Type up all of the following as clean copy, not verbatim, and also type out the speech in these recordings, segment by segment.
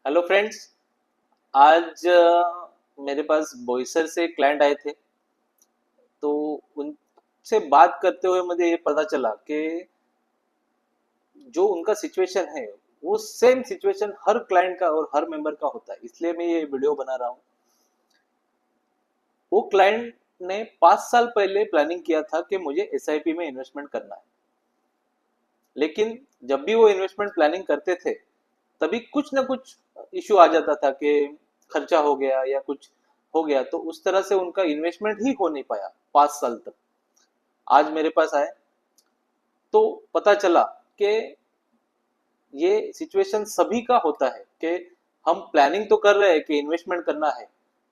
Hello friends. आज मेरे पास बोईसर से क्लाइंट आए थे। तो उनसे बात करते हुए मुझे ये पता चला कि जो उनका सिचुएशन है वो सेम सिचुएशन हर क्लाइंट का और हर मेंबर का होता है, इसलिए मैं ये वीडियो बना रहा हूँ। वो क्लाइंट ने 5 साल पहले प्लानिंग किया था कि मुझे एसआईपी में इन्वेस्टमेंट करना है, लेकिन जब भी वो इन्वेस्टमेंट प्लानिंग करते थे तभी कुछ ना कुछ इश्यू आ जाता था कि खर्चा हो गया या कुछ हो गया, तो उस तरह से उनका इन्वेस्टमेंट ही हो नहीं पाया 5 साल तक। आज मेरे पास आए तो पता चला कि ये सिचुएशन सभी का होता है कि हम प्लानिंग तो कर रहे हैं कि इन्वेस्टमेंट करना है,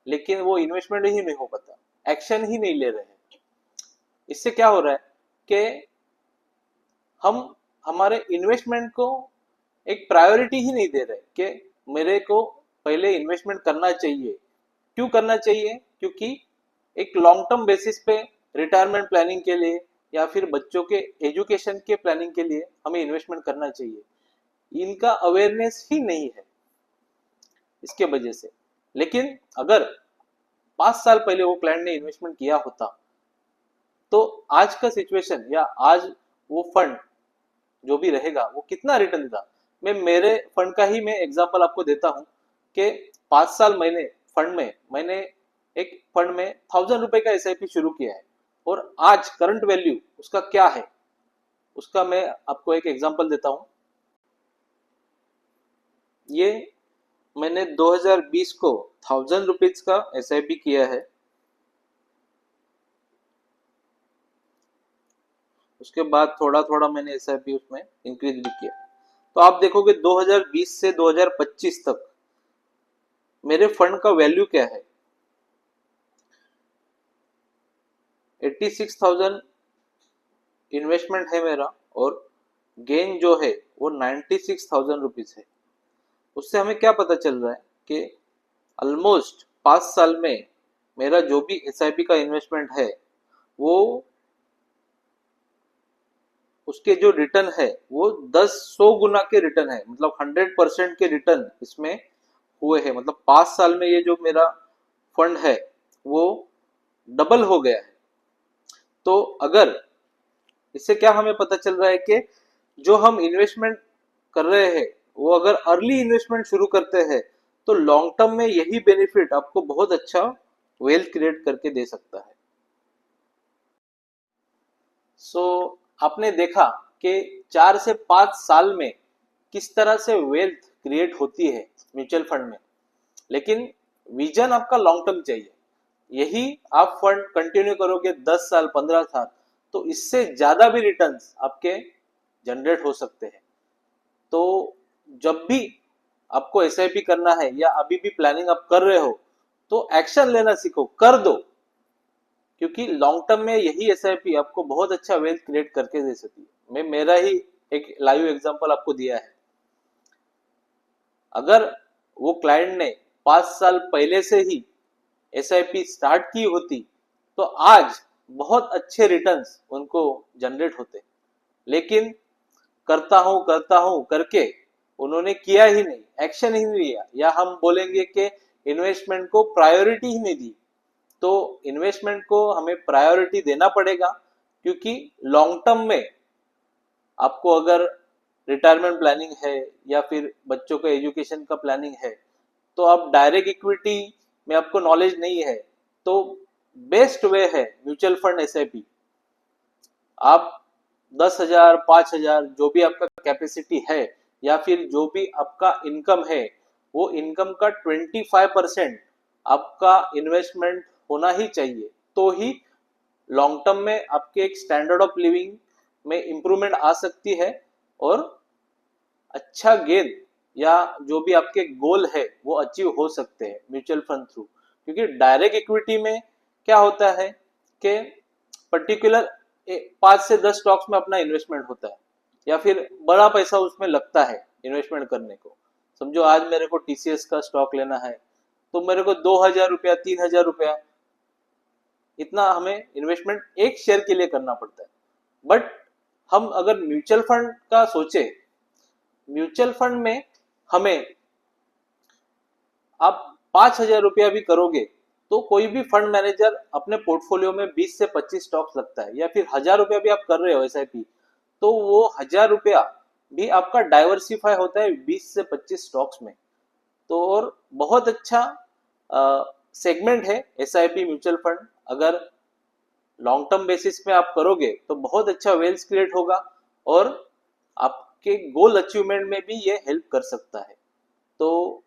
लेकिन वो इन्वेस्टमेंट ही नहीं हो पाता, एक्शन ही नहीं ले रहे हैं। इससे क्या हो रहा है कि हम हमारे इन्वेस्टमेंट को एक प्रायोरिटी ही नहीं दे रहे कि मेरे को पहले इन्वेस्टमेंट करना चाहिए। क्यों करना चाहिए? क्योंकि एक लॉन्ग टर्म बेसिस पे रिटायरमेंट प्लानिंग के लिए या फिर बच्चों के एजुकेशन के प्लानिंग के लिए हमें इन्वेस्टमेंट करना चाहिए। इनका अवेयरनेस ही नहीं है इसके वजह से। लेकिन अगर 5 साल पहले वो क्लाइंट ने इन्वेस्टमेंट किया होता तो आज का सिचुएशन या आज वो फंड जो भी रहेगा वो कितना रिटर्न देता। मैं मेरे फंड का ही मैं एग्जांपल आपको देता हूँ कि 5 साल मैंने फंड में मैंने एक फंड में 1000 रुपए का एसआईपी शुरू किया है, और आज करंट वैल्यू उसका क्या है उसका मैं आपको एक एग्जांपल देता हूँ। ये मैंने 2020 को 1000 रुपीज का एसआईपी किया है। उसके बाद थोड़ा थोड़ा मैंने एसआईपी उसमें इंक्रीज भी किया। तो आप देखोगे 2020 से 2025 तक मेरे फंड का वैल्यू क्या है। 86,000 इन्वेस्टमेंट है मेरा, और गेन जो है वो 96,000 रुपीज है। उससे हमें क्या पता चल रहा है कि ऑलमोस्ट 5 साल में मेरा जो भी एसआईपी का इन्वेस्टमेंट है वो उसके जो रिटर्न है वो 10-100 गुना के रिटर्न है, मतलब 100% के रिटर्न इसमें हुए हैं। मतलब 5 साल में ये जो मेरा फंड है वो डबल हो गया है। तो अगर इससे क्या हमें पता चल रहा है कि जो हम इन्वेस्टमेंट कर रहे हैं वो अगर अर्ली इन्वेस्टमेंट शुरू करते हैं तो लॉन्ग टर्म में यही बेनिफिट आपको बहुत अच्छा वेल्थ क्रिएट करके दे सकता है। सो आपने देखा कि 4 से 5 साल में किस तरह से वेल्थ क्रिएट होती है म्यूचुअल फंड में, लेकिन विजन आपका लॉन्ग टर्म चाहिए। यही आप फंड कंटिन्यू करोगे 10 साल 15 साल तो इससे ज्यादा भी रिटर्न्स आपके जनरेट हो सकते हैं। तो जब भी आपको एसआईपी करना है या अभी भी प्लानिंग आप कर रहे हो तो एक्शन लेना सीखो, कर दो, क्योंकि लॉन्ग टर्म में यही एसआईपी आपको बहुत अच्छा वेल्थ क्रिएट करके दे सकती है। मैं मेरा ही एक लाइव एग्जांपल आपको दिया है। अगर वो क्लाइंट ने 5 साल पहले से ही एसआईपी स्टार्ट की होती तो आज बहुत अच्छे रिटर्न्स उनको जनरेट होते, लेकिन करता हूं करके उन्होंने किया ही नहीं, एक्शन ही नहीं लिया, या हम बोलेंगे कि इन्वेस्टमेंट को प्रायोरिटी ही नहीं दी। तो इन्वेस्टमेंट को हमें प्रायोरिटी देना पड़ेगा, क्योंकि लॉन्ग टर्म में आपको अगर रिटायरमेंट प्लानिंग है या फिर बच्चों का एजुकेशन का प्लानिंग है तो आप डायरेक्ट इक्विटी में आपको नॉलेज नहीं है तो बेस्ट वे है म्यूचुअल फंड एसआईपी। आप 10,000 5,000 जो भी आपका कैपेसिटी है या फिर जो भी आपका इनकम है वो इनकम का 25% आपका इन्वेस्टमेंट होना ही चाहिए, तो ही लॉन्ग टर्म में आपके एक स्टैंडर्ड ऑफ लिविंग में इंप्रूवमेंट आ सकती है, और अच्छा गेन या जो भी आपके गोल है वो अचीव हो सकते हैं म्यूचुअल फंड थ्रू। क्योंकि डायरेक्ट इक्विटी में क्या होता है कि पर्टिकुलर 5 से 10 स्टॉक्स में अपना इन्वेस्टमेंट होता है या फिर बड़ा पैसा उसमें लगता है इन्वेस्टमेंट करने को। समझो आज मेरे को टीसीएस का स्टॉक लेना है तो मेरे को 2,000 रुपया 3,000 रुपया इतना हमें इन्वेस्टमेंट एक शेयर के लिए करना पड़ता है। बट हम अगर म्यूचुअल फंड का सोचे, म्यूचुअल फंड में हमें आप 5,000 रुपया भी करोगे तो कोई भी फंड मैनेजर अपने पोर्टफोलियो में 20 से 25 स्टॉक्स लगता है, या फिर 1,000 रुपया भी आप कर रहे हो एसआईपी, तो वो 1,000 रुपया भी आपका डाइवर्सिफाई होता है 20 से 25 स्टॉक्स में। तो और बहुत अच्छा सेगमेंट है एसआईपी म्यूचुअल फंड। अगर लॉन्ग टर्म बेसिस में आप करोगे तो बहुत अच्छा वेल्थ क्रिएट होगा, और आपके गोल अचीवमेंट में भी ये हेल्प कर सकता है। तो